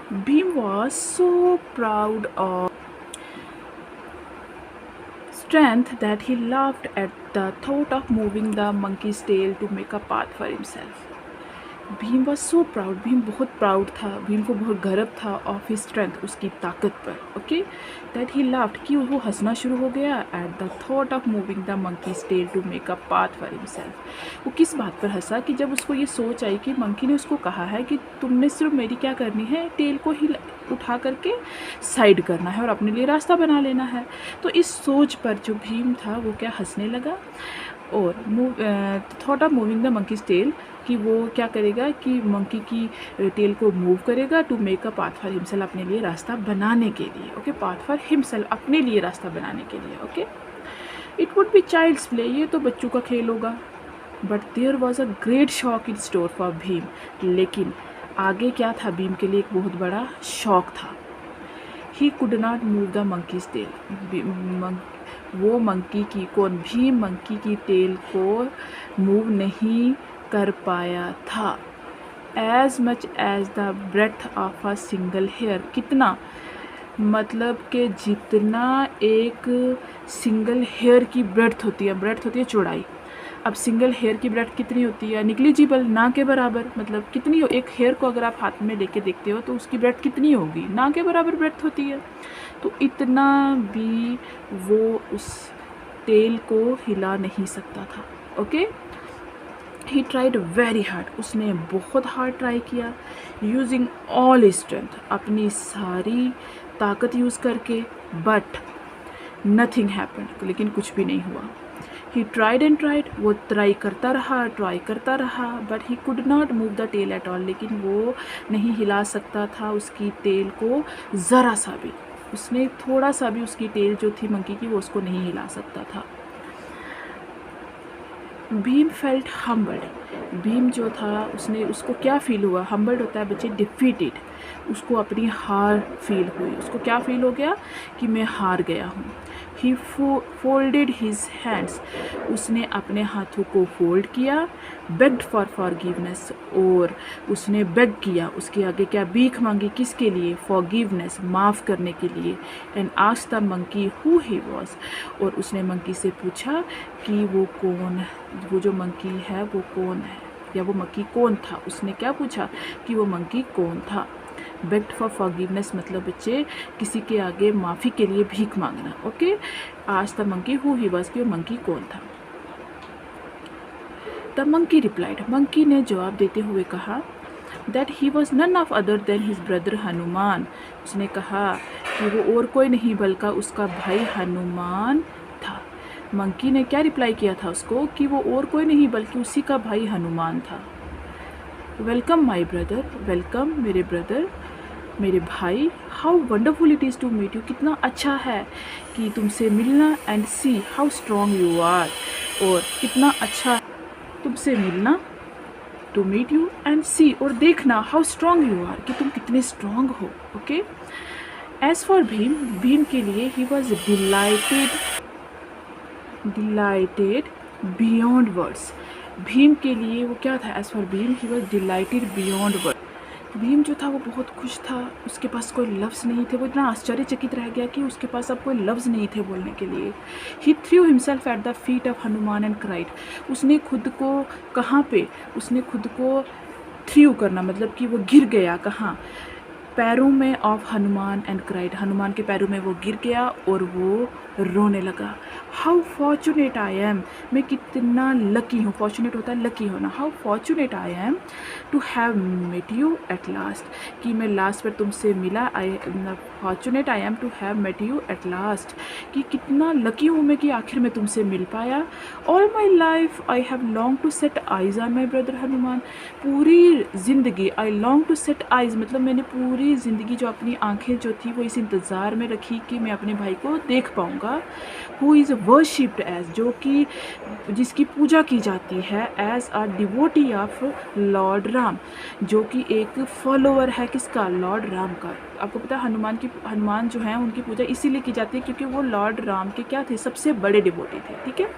Bhim was so proud of strength that he laughed at the thought of moving the monkey's tail to make a path for himself. Bhim was so proud, Bhim बहुत proud था, भीम को बहुत गर्व था of his strength, उसकी ताकत पर। Okay, that he laughed, कि वो हंसना शुरू हो गया at the thought of moving the monkey's tail to make a path for himself. वो किस बात पर हंसा कि जब उसको ये सोच आई कि मंकी ने उसको कहा है कि तुमने सिर्फ मेरी क्या करनी है, टेल को ही उठा करके साइड करना है और अपने लिए रास्ता बना लेना है। तो इस सोच पर जो भीम था वो क्या हंसने लगा और thought of moving the monkey's tail, कि वो क्या करेगा कि मंकी की टेल को मूव करेगा to make a path for himself, अपने लिए रास्ता बनाने के लिए। ओके, पाथ फॉर हिमसेल्फ, अपने लिए रास्ता बनाने के लिए। Okay, it would be child's play, ये तो बच्चों का खेल होगा। But there was a great shock in store for Bhim, लेकिन आगे क्या था भीम के लिए एक बहुत बड़ा शौक था। He could not move the monkey's tail, वो मंकी की कौन, भीम मंकी की टेल को मूव नहीं कर पाया था। As much as the breath of a single hair, कितना मतलब कि जितना एक सिंगल हेयर की ब्रेथ होती है, ब्रेथ होती है चौड़ाई। अब सिंगल हेयर की ब्रेथ कितनी होती है, निग्लिजिबल, ना के बराबर, मतलब कितनी हो, एक हेयर को अगर आप हाथ में लेके देखते हो तो उसकी ब्रेथ कितनी होगी, ना के बराबर ब्रेथ होती है। तो इतना भी वो उस टेल को हिला नहीं सकता था। Okay, he tried very hard, उसने बहुत हार्ड ट्राई किया, यूजिंग ऑल स्ट्रेंथ, अपनी सारी ताकत यूज़ करके, बट नथिंग हैपेंड, लेकिन कुछ भी नहीं हुआ। ही ट्राइड एंड ट्राइड, वो ट्राई करता रहा, but he could not move the tail at all, लेकिन वो नहीं हिला सकता था उसकी टेल को ज़रा सा भी, उसने थोड़ा सा भी उसकी टेल जो थी मंकी की वो उसको नहीं हिला सकता था। भीम फेल्ट हम्बल्ड, भीम जो था उसको क्या फील हुआ, हम्बल्ड होता है बच्चे डिफीटेड, उसको अपनी हार फील हुई, उसको क्या फील हो गया कि मैं हार गया हूँ। ही फोल्डेड हिज हैंड्स, उसने अपने हाथों को फोल्ड किया, बेग्ड फॉर फॉरगिवनेस, और उसने बेग किया, उसके आगे क्या भीख मांगी, किसके लिए, फॉरगिवनेस, माफ़ करने के लिए। And asked the monkey who he was, और उसने मंकी से पूछा कि वो कौन, वो जो मंकी है वो कौन है, या वो मंकी कौन था। उसने क्या पूछा कि वो मंकी कौन था। बेग्ड फॉर फॉरगिवनेस मतलब बच्चे किसी के आगे माफ़ी के लिए भीख मांगना। ओके, आज the monkey who he was, कि वो मंकी कौन था। द मंकी रिप्लाइड, मंकी ने जवाब देते हुए कहा that he was none of other than his brother Hanuman, उसने कहा कि वो और कोई नहीं बल्कि उसका भाई हनुमान था। मंकी ने क्या रिप्लाई किया था उसको कि वो और कोई नहीं बल्कि उसी का भाई हनुमान था। वेलकम माई ब्रदर, वेलकम मेरे ब्रदर, मेरे भाई। How wonderful it is to meet you, कितना अच्छा है कि तुमसे मिलना। And see how strong you are, और कितना अच्छा तुमसे मिलना, to meet you and see, और देखना हाउ स्ट्रॉन्ग यू आर, कि तुम कितने स्ट्रॉन्ग हो। Okay, as for Bhim, Bhim के लिए he was delighted beyond words, Bhim के लिए वो क्या था, as for Bhim he was delighted beyond word, Bhim जो था वो बहुत खुश था, उसके पास कोई लफ्ज़ नहीं थे, वो इतना आश्चर्यचकित रह गया कि उसके पास अब कोई लफ्ज़ नहीं थे बोलने के लिए। He threw himself at the feet of Hanuman and cried, उसने खुद को कहाँ पे, उसने खुद को थ्रू करना मतलब कि वो गिर गया, कहाँ, पैरों में of Hanuman and cried, Hanuman के पैरों में वो गिर गया और वो रोने लगा। हाउ फॉर्चुनेट आई एम, मैं कितना लकी हूँ, फॉर्चुनेट होता है लकी होना। How fortunate I am to have met you at last, कि मैं लास्ट पर तुमसे मिला। I fortunate I am to have met you at last, कि कितना लकी हूँ मैं कि आखिर में तुमसे मिल पाया। All my life I have long to set eyes on my brother Hanuman, पूरी ज़िंदगी I long to set eyes मतलब मैंने पूरी ज़िंदगी जो अपनी आंखें जो थी वो इस इंतज़ार में रखी कि मैं अपने भाई को देख पाऊँगा। हु इज़ वर्शिप्ड एज, जो कि जिसकी पूजा की जाती है, as a devotee of lord Ram, जो कि एक फॉलोअर है किसका, लॉर्ड राम का। आपको पता है हनुमान जो हैं उनकी पूजा इसीलिए की जाती है क्योंकि वो लॉर्ड राम के क्या थे, सबसे बड़े डिवोटी थे। ठीक है,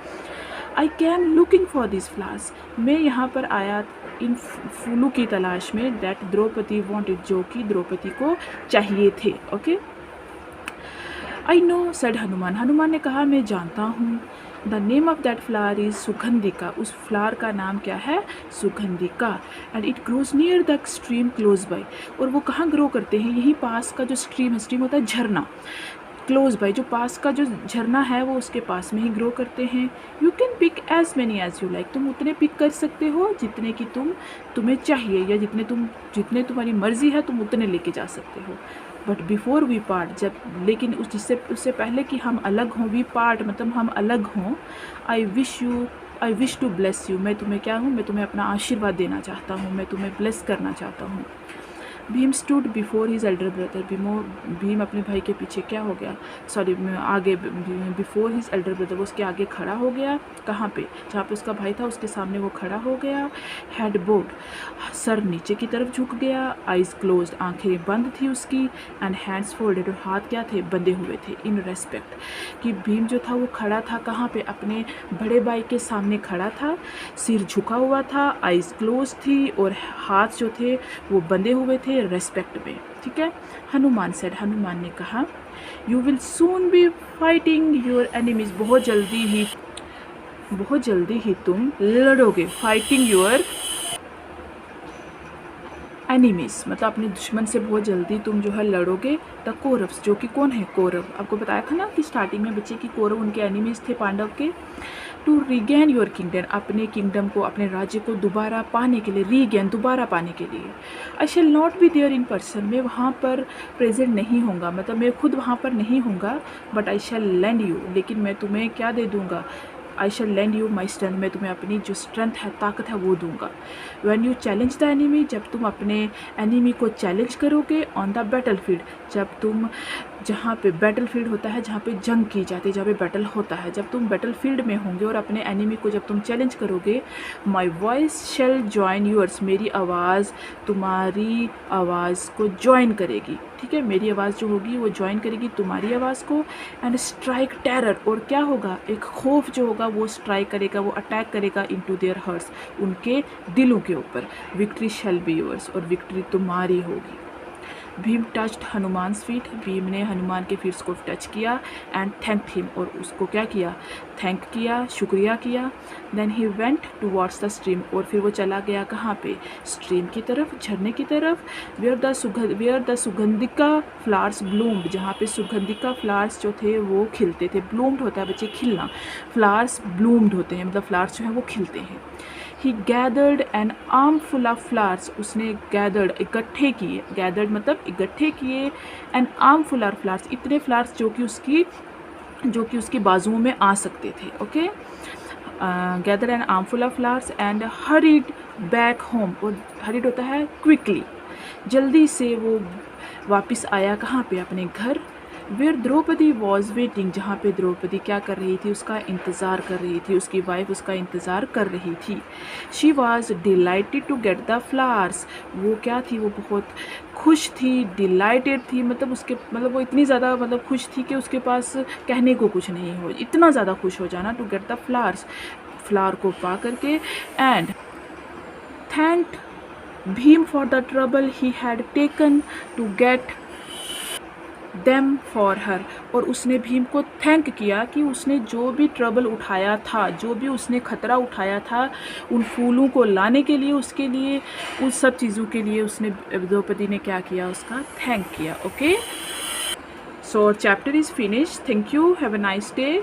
I came looking for this flowers, मैं यहाँ पर आया इन फूलों की तलाश में, दैट द्रौपदी वांटेड, जो कि द्रौपदी को चाहिए थे। Okay, I know said Hanuman, Hanuman ने कहा मैं जानता हूँ। The name of that flower is Sugandhika, उस फ्लावर का नाम क्या है? Sugandhika. And it grows near the stream close by, और वो कहाँ ग्रो करते हैं? यहीं पास का जो स्ट्रीम है, स्ट्रीम होता है झरना, क्लोज बाय, जो पास का जो झरना है वो उसके पास में ही ग्रो करते हैं। You can pick as many as you like, तुम उतने पिक कर सकते हो जितने की तुम्हें चाहिए, या जितने तुम्हारी मर्जी है तुम उतने लेके जा सकते हो। बट बिफोर वी पार्ट, जब, लेकिन उससे पहले कि हम अलग हों, वी पार्ट मतलब हम अलग हों, I wish to bless you, मैं तुम्हें क्या हूँ? मैं तुम्हें अपना आशीर्वाद देना चाहता हूँ, मैं तुम्हें ब्लेस करना चाहता हूँ। Bhim stood before his Elder brother, Bhim अपने भाई के पीछे क्या हो गया? सॉरी, आगे, बिफोर हिज एल्डर ब्रदर, वो उसके आगे खड़ा हो गया। कहाँ पे? जहाँ पे उसका भाई था उसके सामने वो खड़ा हो गया। हेड बोड, सर नीचे की तरफ झुक गया। आइज क्लोज्ड, आंखें बंद थी उसकी। एंड हैंड्स फोल्डेड, और हाथ क्या थे? बंधे हुए थे। इन रेस्पेक्ट, कि भीम जो था वो खड़ा था कहाँ पे? अपने बड़े भाई के सामने खड़ा था, सिर झुका हुआ था, आइज क्लोज थी, और हाथ जो थे वो बंधे हुए थे रेस्पेक्ट में। ठीक है। हनुमान सेड, हनुमान ने कहा, you will soon be fighting your enemies, बहुत जल्दी ही तुम लड़ोगे। फाइटिंग योर एनिमीज मतलब अपने दुश्मन से बहुत जल्दी तुम जो है लड़ोगे। द कौरव्स, जो कि कौन है? कौरव। आपको बताया था ना कि स्टार्टिंग में बच्चे की कौरव उनके एनिमीज थे, पांडव के। टू रीगेन योर किंगडम, अपने किंगडम को, अपने राज्य को दोबारा पाने के लिए, रीगेन दोबारा पाने के लिए। I shall not be there in person, मैं वहाँ पर प्रेजेंट नहीं होऊंगा, मतलब मैं खुद वहाँ पर नहीं होऊंगा। But I shall lend you, लेकिन मैं तुम्हें क्या दे दूँगा? I shall lend you my strength, मैं तुम्हें अपनी जो स्ट्रेंथ है, ताकत है, वो दूंगा। When you challenge the enemy, जब तुम अपने एनिमी को चैलेंज करोगे। ऑन द बैटल फील्ड, जब तुम, जहाँ पे बैटल फील्ड होता है, जहाँ पे जंग की जाती है, जहाँ पे बैटल होता है, जब तुम बैटल फील्ड में होंगे और अपने एनिमी को जब तुम चैलेंज करोगे। My voice shall join yours, मेरी आवाज़ तुम्हारी आवाज़ को ज्वाइन करेगी। ठीक है, मेरी आवाज़ जो होगी वो ज्वाइन करेगी तुम्हारी आवाज़ को। एंड स्ट्राइक टेरर, और क्या होगा? एक खौफ जो होगा वो स्ट्राइक करेगा, वो अटैक करेगा इनटू देयर हार्ट्स, उनके दिलों के ऊपर। विक्ट्री शेल बी योर्स, और विक्ट्री तुम्हारी होगी। भीम टच्ड हनुमान फीट, भीम ने हनुमान के फीट्स को टच किया। एंड थैंक्ड हिम, और उसको क्या किया? थैंक किया, शुक्रिया किया। Then he went towards the stream, और फिर वो चला गया कहाँ पे? स्ट्रीम की तरफ, झरने की तरफ। Where the Sugandhika flowers bloomed, जहाँ पे सुगंधिका फ्लावर्स जो थे वो खिलते थे। ब्लूम्ड होता है बच्चे खिलना, फ्लावर्स ब्लूम्ड होते हैं, मतलब फ्लावर्स जो हैं वो खिलते हैं। He gathered an armful of flowers, उसने गैदर्ड इकट्ठे किए, गैदर्ड मतलब इकट्ठे किए। An armful of flowers, इतने फ्लावर्स जो कि उसकी बाजुओं में आ सकते थे। Okay, gather an armful of flowers and hurried back home, और हरीड होता है क्विकली, जल्दी से वो वापस आया कहाँ पे? अपने घर। वेयर द्रौपदी वॉज वेटिंग, जहाँ पे द्रौपदी क्या कर रही थी? उसका इंतज़ार कर रही थी, उसकी वाइफ उसका इंतज़ार कर रही थी। She was delighted to get the flowers, वो क्या थी? वो बहुत खुश थी, डिलाइटेड थी, मतलब वो इतनी ज़्यादा मतलब खुश थी कि उसके पास कहने को कुछ नहीं हो, इतना ज़्यादा खुश हो जाना। To get the flowers, flower को पा करके। And thanked Bhim for the trouble he had taken to get them for her, और उसने भीम को थैंक किया कि उसने जो भी ट्रबल उठाया था, जो भी उसने खतरा उठाया था उन फूलों को लाने के लिए, उसके लिए, उस सब चीज़ों के लिए उसने, द्रौपदी ने क्या किया? उसका थैंक किया। Okay, so chapter is finish. Thank you, have a nice day.